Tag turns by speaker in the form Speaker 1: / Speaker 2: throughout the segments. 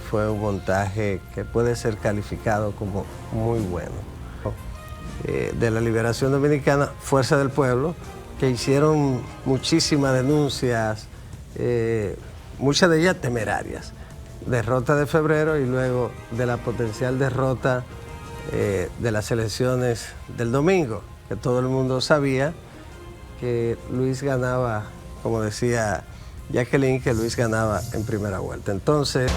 Speaker 1: fue un montaje que puede ser calificado como muy bueno. De la Liberación Dominicana, Fuerza del Pueblo, que hicieron muchísimas denuncias, muchas de ellas temerarias. Derrota de febrero y luego de la potencial derrota de las elecciones del domingo, que todo el mundo sabía que Luis ganaba, como decía Jacqueline, que Luis ganaba en primera vuelta. Entonces...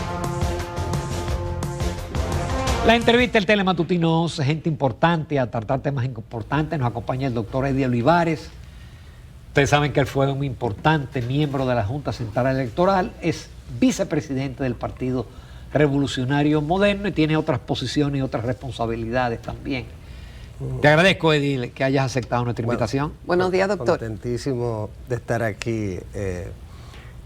Speaker 2: La entrevista del Telematutino, gente importante, a tratar temas importantes, nos acompaña el doctor Eddie Olivares. Ustedes saben que él fue un importante miembro de la Junta Central Electoral, es vicepresidente del Partido Revolucionario Moderno y tiene otras posiciones y otras responsabilidades también. Te agradezco, Eddie, que hayas aceptado nuestra invitación.
Speaker 3: Buenos días, doctor.
Speaker 1: Contentísimo de estar aquí.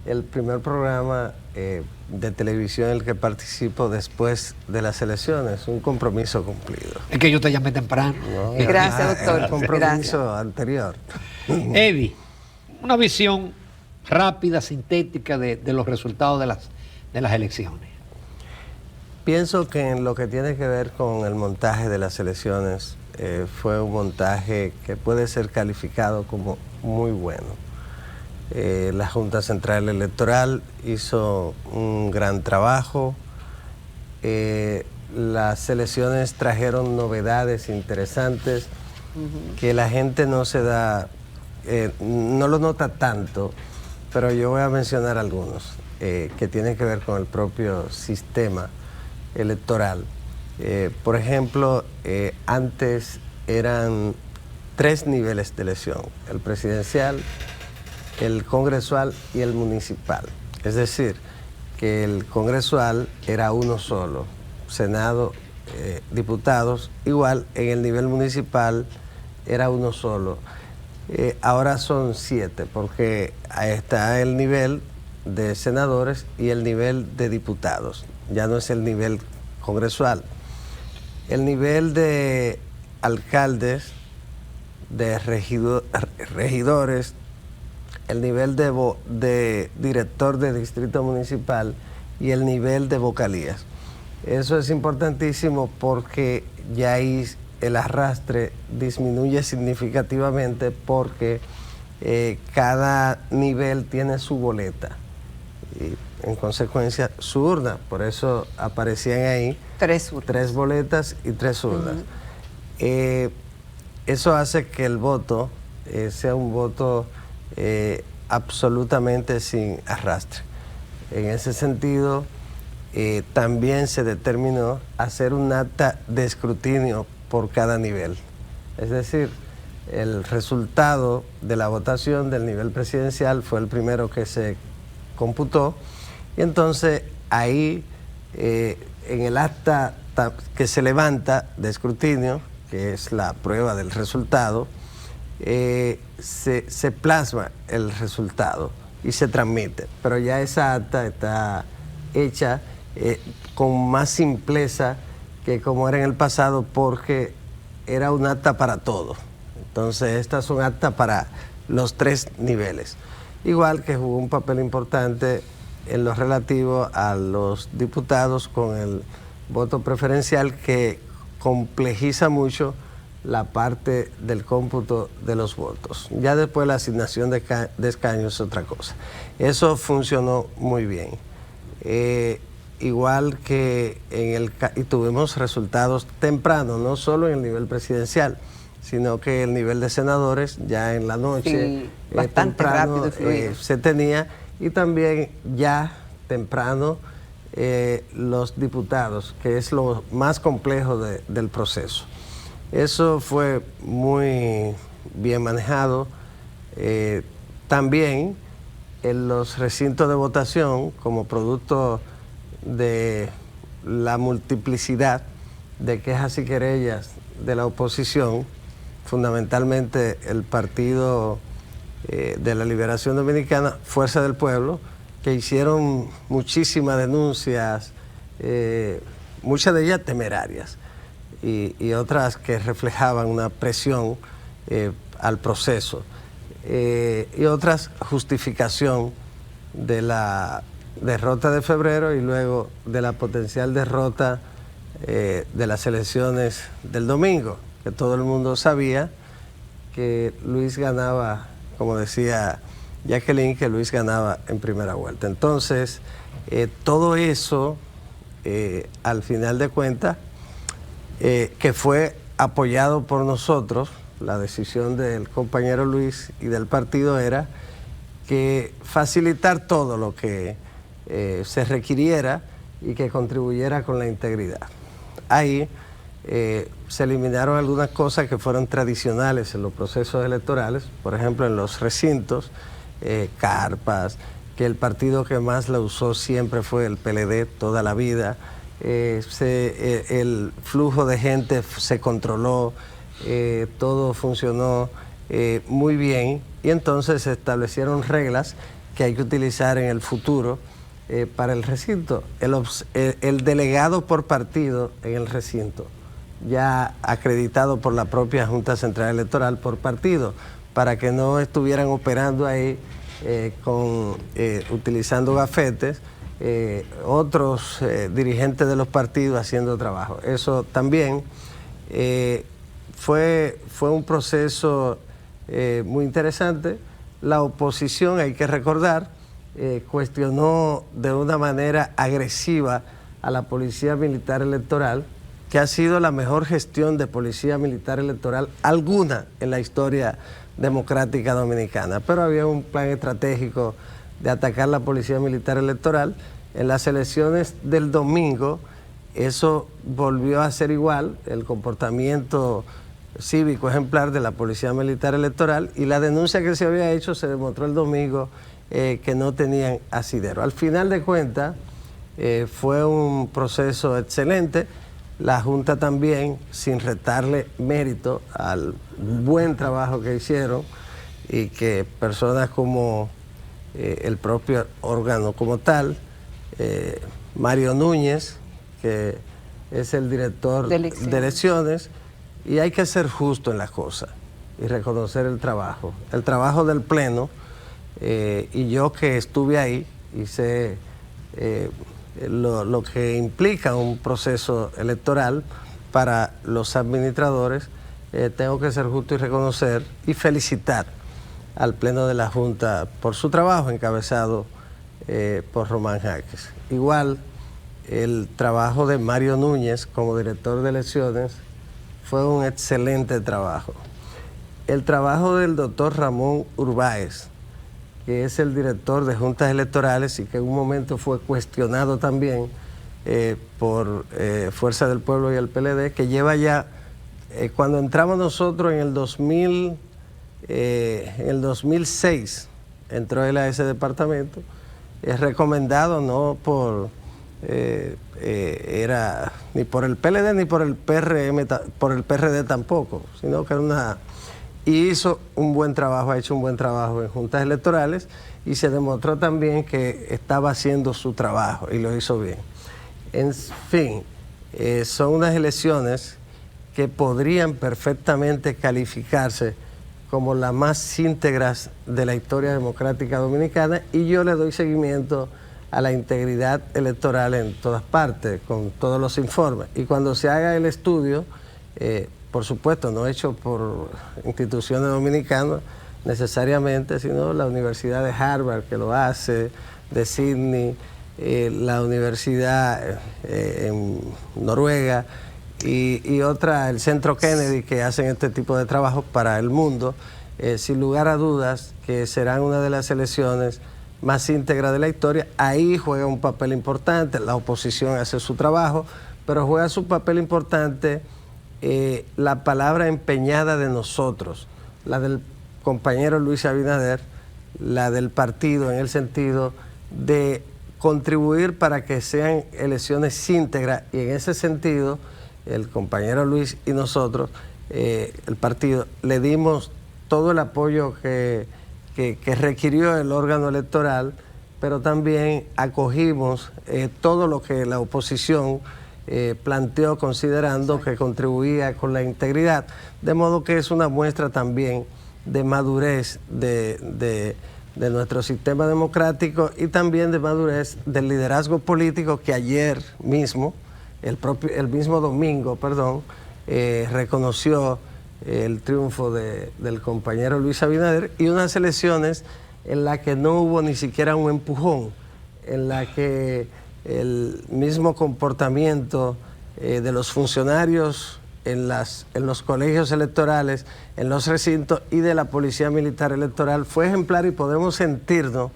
Speaker 1: El primer programa de televisión en el que participo después de las elecciones, un compromiso cumplido.
Speaker 2: Es que yo te llamé temprano.
Speaker 1: No,
Speaker 3: gracias, doctor.
Speaker 1: Un compromiso anterior.
Speaker 2: Eddie, una visión rápida, sintética de los resultados de las elecciones.
Speaker 1: Pienso que en lo que tiene que ver con el montaje de las elecciones, fue un montaje que puede ser calificado como muy bueno. La Junta Central Electoral hizo un gran trabajo. Las elecciones trajeron novedades interesantes que la gente no se da, no lo nota tanto, pero yo voy a mencionar algunos que tienen que ver con el propio sistema electoral. Por ejemplo, antes eran 3 niveles de elección: el presidencial, el congresual y el municipal. Es decir, que el congresual era uno solo, Senado, diputados. Igual en el nivel municipal era uno solo. Ahora son 7, porque está el nivel de senadores y el nivel de diputados. Ya no es el nivel congresual. El nivel de alcaldes, de regidores, el nivel de director de distrito municipal y el nivel de vocalías. Eso es importantísimo porque ya ahí el arrastre disminuye significativamente, porque cada nivel tiene su boleta y en consecuencia su urna. Por eso aparecían ahí
Speaker 3: 3 urnas.
Speaker 1: 3 boletas y 3 urnas. Eso hace que el voto sea un voto absolutamente sin arrastre. En ese sentido, también se determinó hacer un acta de escrutinio por cada nivel. Es decir, el resultado de la votación del nivel presidencial fue el primero que se computó, y entonces ahí, en el acta que se levanta de escrutinio, que es la prueba del resultado, se plasma el resultado y se transmite, pero ya esa acta está hecha con más simpleza que como era en el pasado, porque era un acta para todo. Entonces esta es un acta para los 3 niveles. Igual que jugó un papel importante en lo relativo a los diputados con el voto preferencial, que complejiza mucho la parte del cómputo de los votos. Ya después la asignación de escaños es otra cosa. Eso funcionó muy bien. Igual que y tuvimos resultados tempranos, no solo en el nivel presidencial, sino que el nivel de senadores ya en la noche,
Speaker 3: sí, bastante rápido y fluido.
Speaker 1: se tenía, y también ya temprano los diputados, que es lo más complejo del proceso. Eso fue muy bien manejado. También en los recintos de votación, como producto de la multiplicidad de quejas y querellas de la oposición, fundamentalmente el Partido de la Liberación Dominicana, Fuerza del Pueblo, que hicieron muchísimas denuncias, muchas de ellas temerarias, y otras que reflejaban una presión al proceso, y otras justificación de la derrota de febrero y luego de la potencial derrota de las elecciones del domingo, que todo el mundo sabía que Luis ganaba, como decía Jacqueline, que Luis ganaba en primera vuelta. Entonces, todo eso, al final de cuentas, que fue apoyado por nosotros, la decisión del compañero Luis y del partido era que facilitar todo lo que se requiriera y que contribuyera con la integridad. Ahí se eliminaron algunas cosas que fueron tradicionales en los procesos electorales, por ejemplo en los recintos, carpas, que el partido que más la usó siempre fue el PLD toda la vida. El flujo de gente se controló, todo funcionó muy bien, y entonces se establecieron reglas que hay que utilizar en el futuro para el recinto. El delegado por partido en el recinto, ya acreditado por la propia Junta Central Electoral por partido, para que no estuvieran operando ahí utilizando gafetes, otros dirigentes de los partidos haciendo trabajo. Eso también fue un proceso muy interesante. La oposición, hay que recordar, cuestionó de una manera agresiva a la Policía Militar Electoral, que ha sido la mejor gestión de Policía Militar Electoral alguna en la historia democrática dominicana. Pero había un plan estratégico de atacar la Policía Militar Electoral. En las elecciones del domingo, eso volvió a ser igual, el comportamiento cívico ejemplar de la Policía Militar Electoral, y la denuncia que se había hecho se demostró el domingo que no tenían asidero. Al final de cuentas, fue un proceso excelente. La Junta también, sin restarle mérito al buen trabajo que hicieron, y que personas como el propio órgano como tal, Mario Núñez, que es el director de elecciones, y hay que ser justo en las cosas y reconocer el trabajo del Pleno, y yo que estuve ahí y sé lo que implica un proceso electoral para los administradores, tengo que ser justo y reconocer y felicitar al Pleno de la Junta por su trabajo, encabezado por Román Jaques. Igual, el trabajo de Mario Núñez como director de elecciones fue un excelente trabajo. El trabajo del doctor Ramón Urbáez, que es el director de juntas electorales y que en un momento fue cuestionado también por Fuerza del Pueblo y el PLD, que lleva ya, cuando entramos nosotros en el 2006, entró él a ese departamento, es recomendado no por era ni por el PLD ni por el PRM, por el PRD tampoco, sino que era una... Y hizo un buen trabajo, ha hecho un buen trabajo en juntas electorales, y se demostró también que estaba haciendo su trabajo y lo hizo bien. En fin, son unas elecciones que podrían perfectamente calificarse como las más íntegras de la historia democrática dominicana, y yo le doy seguimiento a la integridad electoral en todas partes, con todos los informes. Y cuando se haga el estudio, por supuesto, no hecho por instituciones dominicanas necesariamente, sino la Universidad de Harvard, que lo hace, de Sydney, la Universidad en Noruega y otra, el Centro Kennedy, que hacen este tipo de trabajo para el mundo, sin lugar a dudas que serán una de las elecciones más íntegras de la historia. Ahí juega un papel importante, la oposición hace su trabajo, pero juega su papel importante la palabra empeñada de nosotros, la del compañero Luis Abinader, la del partido, en el sentido de contribuir para que sean elecciones íntegras, y en ese sentido el compañero Luis y nosotros, el partido, le dimos todo el apoyo que requirió el órgano electoral, pero también acogimos todo lo que la oposición planteó, considerando que contribuía con la integridad, de modo que es una muestra también de madurez de de nuestro sistema democrático y también de madurez del liderazgo político que ayer mismo, el mismo domingo, reconoció el triunfo del compañero Luis Abinader, y unas elecciones en las que no hubo ni siquiera un empujón, en la que el mismo comportamiento de los funcionarios en los colegios electorales, en los recintos, y de la Policía Militar Electoral fue ejemplar, y podemos sentirnos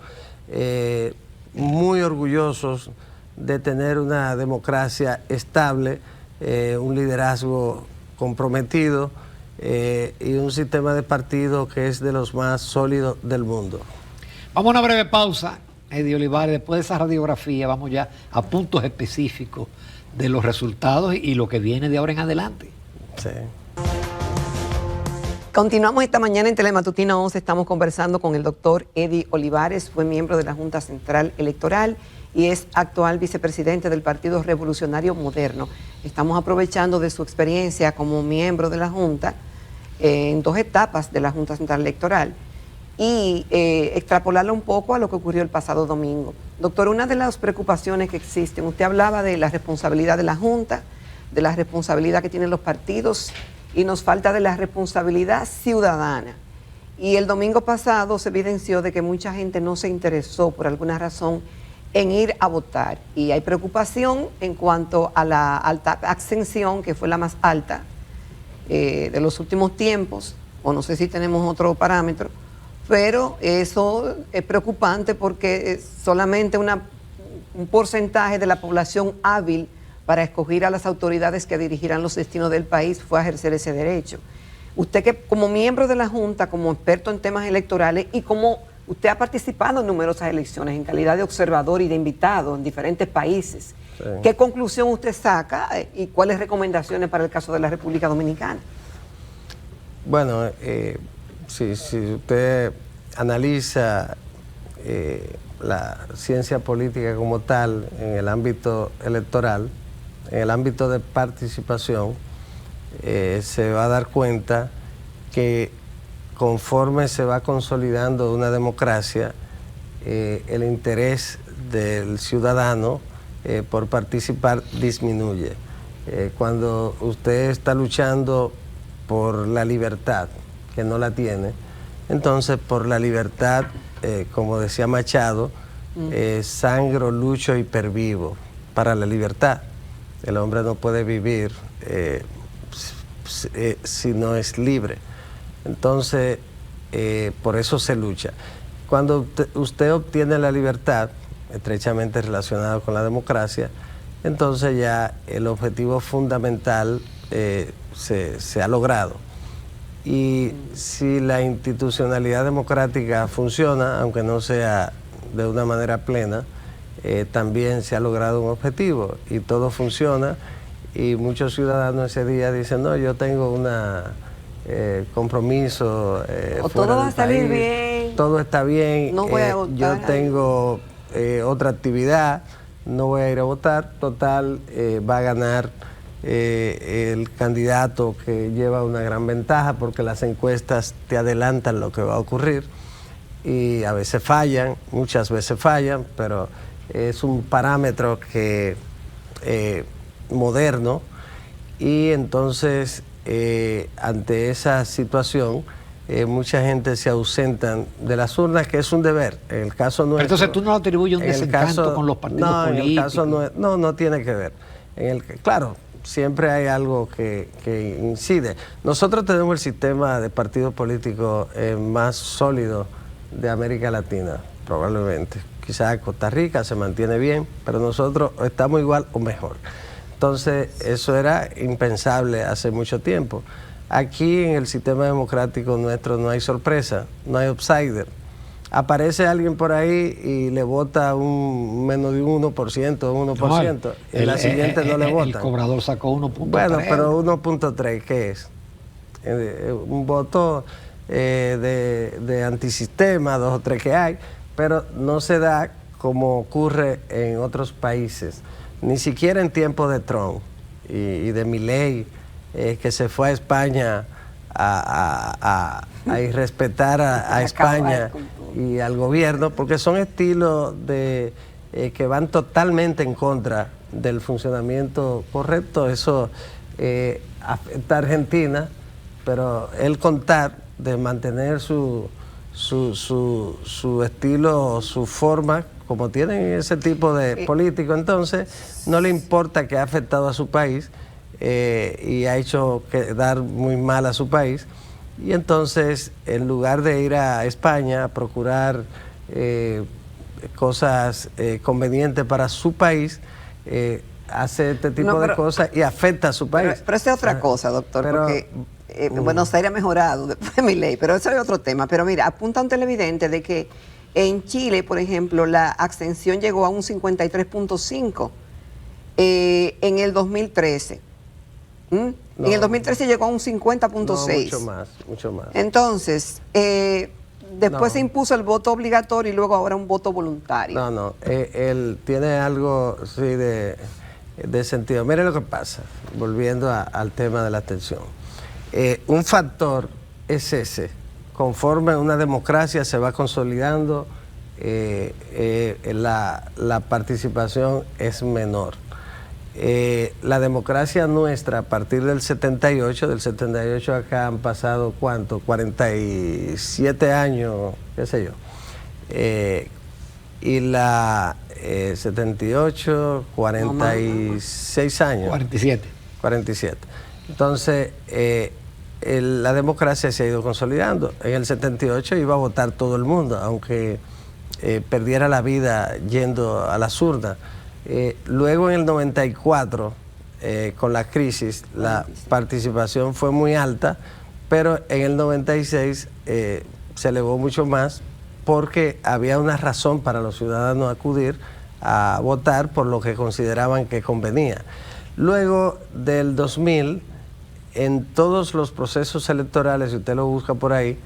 Speaker 1: muy orgullosos de tener una democracia estable, un liderazgo comprometido y un sistema de partido que es de los más sólidos del mundo.
Speaker 2: Vamos a una breve pausa, Eddie Olivares. Después de esa radiografía vamos ya a puntos específicos de los resultados y lo que viene de ahora en adelante.
Speaker 1: Sí.
Speaker 3: Continuamos esta mañana en Telematutino 11. Estamos conversando con el doctor Eddie Olivares. Fue miembro de la Junta Central Electoral y es actual vicepresidente del Partido Revolucionario Moderno. Estamos aprovechando de su experiencia como miembro de la Junta en 2 etapas de la Junta Central Electoral y extrapolarlo un poco a lo que ocurrió el pasado domingo. Doctor, una de las preocupaciones que existen, usted hablaba de la responsabilidad de la Junta, de la responsabilidad que tienen los partidos, y nos falta de la responsabilidad ciudadana. Y el domingo pasado se evidenció de que mucha gente no se interesó por alguna razón en ir a votar. Y hay preocupación en cuanto a la alta abstención, que fue la más alta de los últimos tiempos, o no sé si tenemos otro parámetro, pero eso es preocupante porque solamente un porcentaje de la población hábil para escoger a las autoridades que dirigirán los destinos del país fue a ejercer ese derecho. Usted, que como miembro de la Junta, como experto en temas electorales, y como usted ha participado en numerosas elecciones en calidad de observador y de invitado en diferentes países, sí, ¿qué conclusión usted saca y cuáles recomendaciones para el caso de la República Dominicana?
Speaker 1: Bueno, si usted analiza la ciencia política como tal en el ámbito electoral, en el ámbito de participación, se va a dar cuenta que conforme se va consolidando una democracia, el interés del ciudadano por participar disminuye. Cuando usted está luchando por la libertad, que no la tiene, entonces por la libertad, como decía Machado, sangro, lucho y pervivo para la libertad. El hombre no puede vivir si no es libre. Entonces, por eso se lucha. Cuando usted obtiene la libertad, estrechamente relacionado con la democracia, entonces ya el objetivo fundamental se ha logrado. Y si la institucionalidad democrática funciona, aunque no sea de una manera plena, también se ha logrado un objetivo y todo funciona, y muchos ciudadanos ese día dicen, no, yo tengo un compromiso
Speaker 3: o
Speaker 1: fuera
Speaker 3: todo va
Speaker 1: del
Speaker 3: a salir
Speaker 1: país,
Speaker 3: bien,
Speaker 1: todo está bien,
Speaker 3: no voy a votar,
Speaker 1: yo tengo otra actividad, no voy a ir a votar, total, va a ganar el candidato que lleva una gran ventaja, porque las encuestas te adelantan lo que va a ocurrir, y a veces fallan, muchas veces fallan, pero es un parámetro que moderno, y entonces ante esa situación mucha gente se ausentan de las urnas, que es un deber. En el caso nuestro,
Speaker 2: entonces tú no atribuyes un desencanto con los partidos políticos.
Speaker 1: En el caso no tiene que ver. Claro, siempre hay algo que incide. Nosotros tenemos el sistema de partidos políticos más sólido de América Latina, probablemente. Quizás Costa Rica se mantiene bien, pero nosotros estamos igual o mejor. Entonces, eso era impensable hace mucho tiempo. Aquí en el sistema democrático nuestro no hay sorpresa, no hay outsider. Aparece alguien por ahí y le vota menos de un 1%, un 1%. No, en la siguiente no le votan.
Speaker 2: El cobrador sacó 1.3.
Speaker 1: Bueno, pero 1.3, ¿qué es? Un voto de antisistema, 2 o 3 que hay, pero no se da como ocurre en otros países, ni siquiera en tiempos de Trump y de Milei, que se fue a España a irrespetar a España y al gobierno, porque son estilos que van totalmente en contra del funcionamiento correcto. Eso afecta a Argentina, pero el contar de mantener su estilo, su forma, como tienen ese tipo de político, entonces no le importa que ha afectado a su país y ha hecho quedar muy mal a su país, y entonces en lugar de ir a España a procurar cosas convenientes para su país, hace este tipo de cosas y afecta a su país.
Speaker 3: Pero esa es otra cosa, doctor, porque Buenos Aires ha mejorado después de Milei, pero eso es otro tema. Pero mira, apunta un televidente de que en Chile, por ejemplo, la abstención llegó a un 53.5 en el 2013. En el 2013 llegó a un 50.6.
Speaker 1: No, mucho más.
Speaker 3: Entonces, después se impuso el voto obligatorio y luego ahora un voto voluntario.
Speaker 1: No, él tiene algo sí, de sentido. Mire lo que pasa, volviendo al tema de la abstención. Un factor es ese. Conforme una democracia se va consolidando, la participación es menor. La democracia nuestra a partir del 78 acá han pasado ¿cuánto? 47 años, qué sé yo. Y la 78, 46 años. 47. Entonces, la democracia se ha ido consolidando. En el 78 iba a votar todo el mundo, aunque perdiera la vida yendo a las urnas. Luego en el 94, con la crisis, la participación fue muy alta, pero en el 96 se elevó mucho más porque había una razón para los ciudadanos acudir a votar por lo que consideraban que convenía. Luego del 2000, en todos los procesos electorales, si usted lo busca por ahí,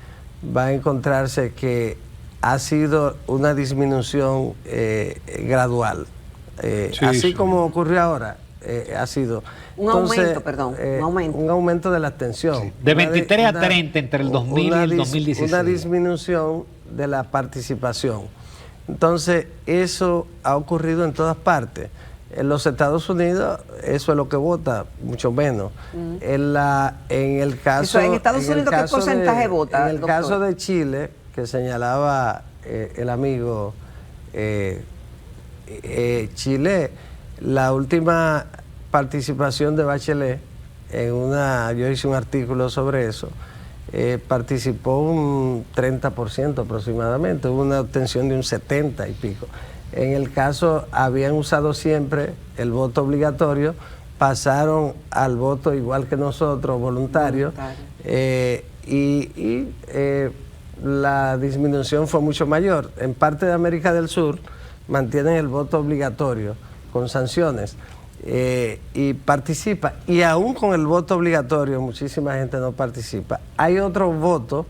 Speaker 1: va a encontrarse que ha sido una disminución gradual. Así como ocurrió ahora, ha sido
Speaker 3: un aumento de la abstención.
Speaker 2: Sí. De 23 a 30 entre el 2000 y el 2016.
Speaker 1: Una disminución de la participación. Entonces, eso ha ocurrido en todas partes. En los Estados Unidos, eso es lo que vota, mucho menos. En el caso,
Speaker 3: ¿en Estados Unidos qué porcentaje vota?
Speaker 1: En el caso de Chile, que señalaba el amigo, Chile, la última participación de Bachelet, yo hice un artículo sobre eso, participó un 30% aproximadamente, hubo una obtención de un 70 y pico. En el caso, habían usado siempre el voto obligatorio, pasaron al voto igual que nosotros, voluntario, y la disminución fue mucho mayor. En parte de América del Sur mantienen el voto obligatorio con sanciones y participa. Y aún con el voto obligatorio, muchísima gente no participa. Hay otro voto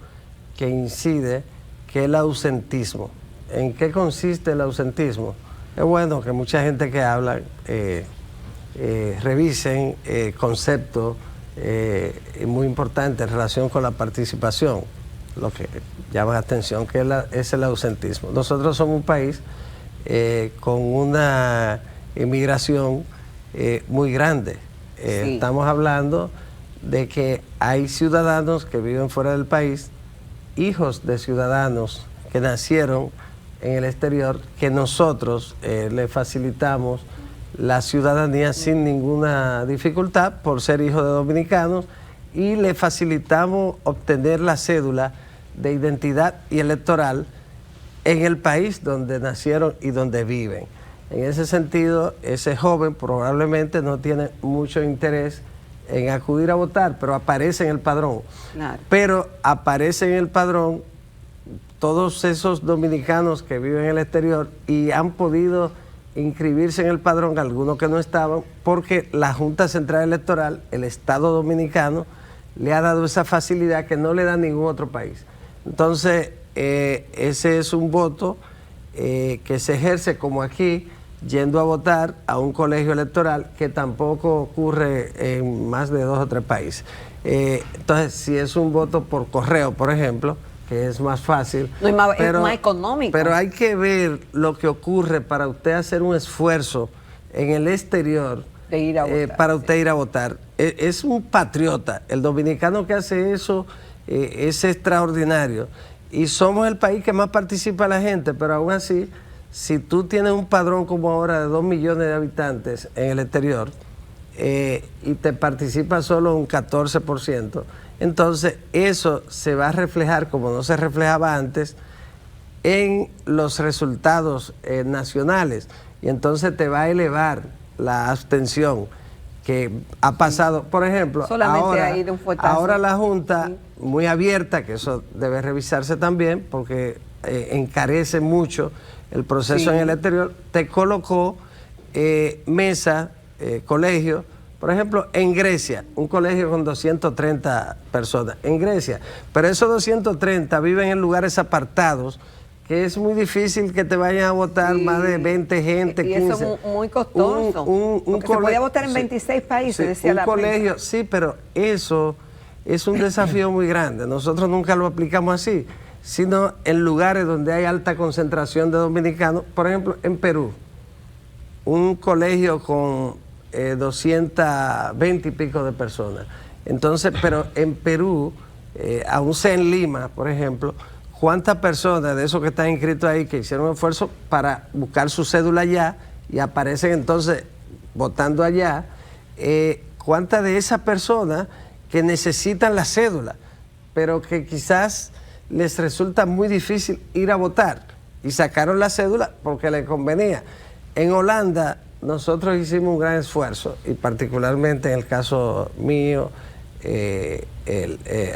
Speaker 1: que incide, que es el ausentismo. ¿En qué consiste el ausentismo? Es bueno que mucha gente que habla revisen conceptos muy importantes en relación con la participación, lo que llama la atención, que es el ausentismo. Nosotros somos un país con una inmigración muy grande. Sí. Estamos hablando de que hay ciudadanos que viven fuera del país, hijos de ciudadanos que nacieron en el exterior, que nosotros le facilitamos la ciudadanía sin ninguna dificultad por ser hijos de dominicanos, y le facilitamos obtener la cédula de identidad y electoral en el país donde nacieron y donde viven. En ese sentido, ese joven probablemente no tiene mucho interés en acudir a votar, pero aparece en el padrón. Claro. Pero aparece en el padrón todos esos dominicanos que viven en el exterior y han podido inscribirse en el padrón, algunos que no estaban, porque la Junta Central Electoral, el Estado Dominicano, le ha dado esa facilidad que no le da ningún otro país. Entonces, ese es un voto que se ejerce como aquí, yendo a votar a un colegio electoral, que tampoco ocurre en más de 2 o 3 países. Entonces, si es un voto por correo, por ejemplo, que es más fácil.
Speaker 3: No, es más económico.
Speaker 1: Pero hay que ver lo que ocurre para usted hacer un esfuerzo en el exterior
Speaker 3: de ir a votar,
Speaker 1: para usted ir a votar. Es un patriota. El dominicano que hace eso es extraordinario. Y somos el país que más participa la gente, pero aún así, si tú tienes un padrón como ahora de 2 millones de habitantes en el exterior y te participa solo un 14%, entonces eso se va a reflejar, como no se reflejaba antes, en los resultados nacionales. Y entonces te va a elevar la abstención que ha pasado. Por ejemplo, ahora la Junta, muy abierta, que eso debe revisarse también, porque encarece mucho el proceso en el exterior, te colocó mesa, colegio, por ejemplo, en Grecia, un colegio con 230 personas, en Grecia, pero esos 230 viven en lugares apartados, que es muy difícil que te vayan a votar más de 20 gente, 15.
Speaker 3: Y eso es muy costoso, porque se podía votar en 26 países, decía la
Speaker 1: colegio, sí, pero eso es un desafío muy grande. Nosotros nunca lo aplicamos así, sino en lugares donde hay alta concentración de dominicanos. Por ejemplo, en Perú, un colegio con 220 y pico de personas. Entonces, pero en Perú, aún sea en Lima, por ejemplo, ¿cuántas personas de esos que están inscritos ahí que hicieron un esfuerzo para buscar su cédula allá y aparecen entonces votando allá? ¿Cuántas de esas personas que necesitan la cédula, pero que quizás les resulta muy difícil ir a votar y sacaron la cédula porque les convenía? En Holanda nosotros hicimos un gran esfuerzo, y particularmente en el caso mío,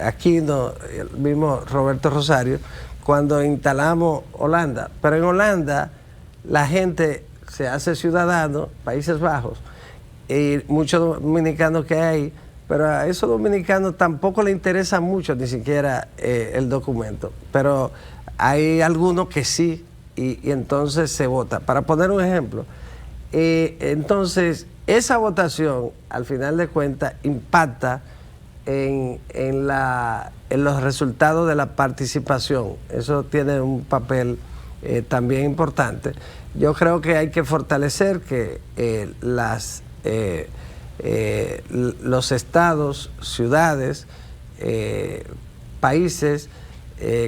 Speaker 1: Aquino, el mismo Roberto Rosario, cuando instalamos Holanda. Pero en Holanda la gente se hace ciudadano, Países Bajos, y muchos dominicanos que hay, pero a esos dominicanos tampoco les interesa mucho ni siquiera el documento. Pero hay algunos que sí, y entonces se vota. Para poner un ejemplo, entonces esa votación, al final de cuentas, impacta en los resultados de la participación. Eso tiene un papel también importante. Yo creo que hay que fortalecer que los estados, ciudades, países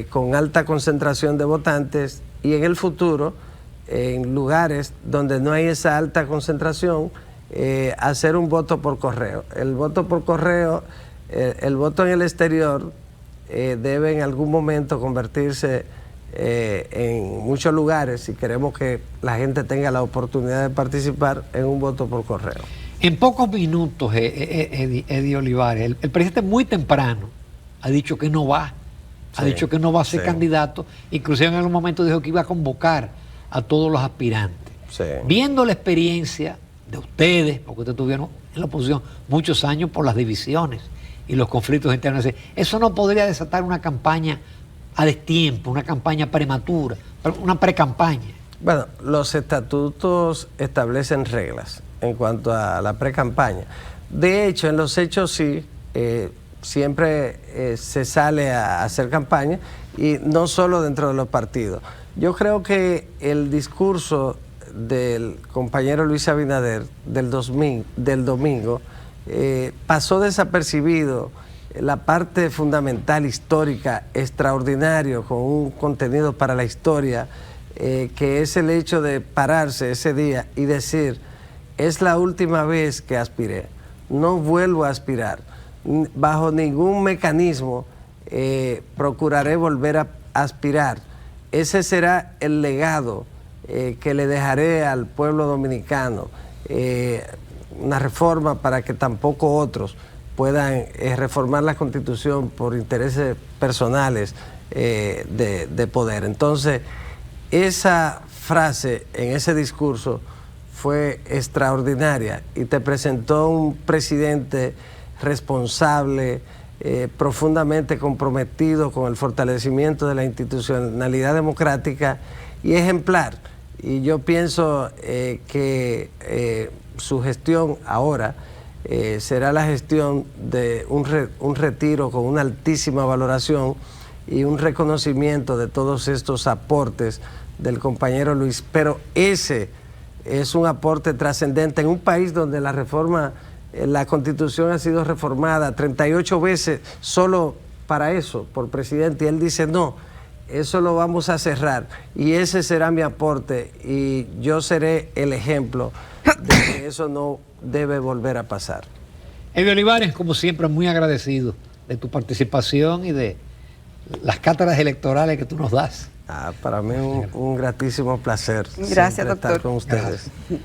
Speaker 1: con alta concentración de votantes, y en el futuro, en lugares donde no hay esa alta concentración, hacer un voto por correo. El voto por correo, el voto en el exterior debe en algún momento convertirse en muchos lugares, si queremos que la gente tenga la oportunidad de participar, en un voto por correo.
Speaker 2: En pocos minutos, Eddie Olivares, el presidente muy temprano ha dicho que no va, ha dicho que no va a ser candidato, inclusive en algún momento dijo que iba a convocar a todos los aspirantes. Viendo la experiencia de ustedes, porque ustedes estuvieron en la oposición muchos años por las divisiones y los conflictos internos, eso no podría desatar una campaña a destiempo, una campaña prematura, una pre-campaña.
Speaker 1: Bueno, los estatutos establecen reglas en cuanto a la pre-campaña. De hecho, en los hechos sí, siempre se sale a hacer campaña, y no solo dentro de los partidos. Yo creo que el discurso del compañero Luis Abinader del domingo pasó desapercibido la parte fundamental, histórica, extraordinario, con un contenido para la historia, que es el hecho de pararse ese día y decir: es la última vez que aspiré, no vuelvo a aspirar, bajo ningún mecanismo procuraré volver a aspirar. Ese será el legado que le dejaré al pueblo dominicano, una reforma para que tampoco otros puedan reformar la Constitución por intereses personales de poder. Entonces, esa frase en ese discurso fue extraordinaria, y te presentó un presidente responsable, profundamente comprometido con el fortalecimiento de la institucionalidad democrática, y ejemplar. Y yo pienso que su gestión ahora será la gestión de un retiro con una altísima valoración, y un reconocimiento de todos estos aportes del compañero Luis, pero ese es un aporte trascendente en un país donde la reforma, la Constitución ha sido reformada 38 veces solo para eso, por presidente, y él dice no, eso lo vamos a cerrar y ese será mi aporte y yo seré el ejemplo de que eso no debe volver a pasar.
Speaker 2: Eddie Olivares, como siempre, muy agradecido de tu participación y de las cátedras electorales que tú nos das.
Speaker 1: Para mí un gratísimo placer.
Speaker 3: Gracias,
Speaker 1: siempre
Speaker 3: doctor.
Speaker 1: estar con ustedes.
Speaker 2: Gracias.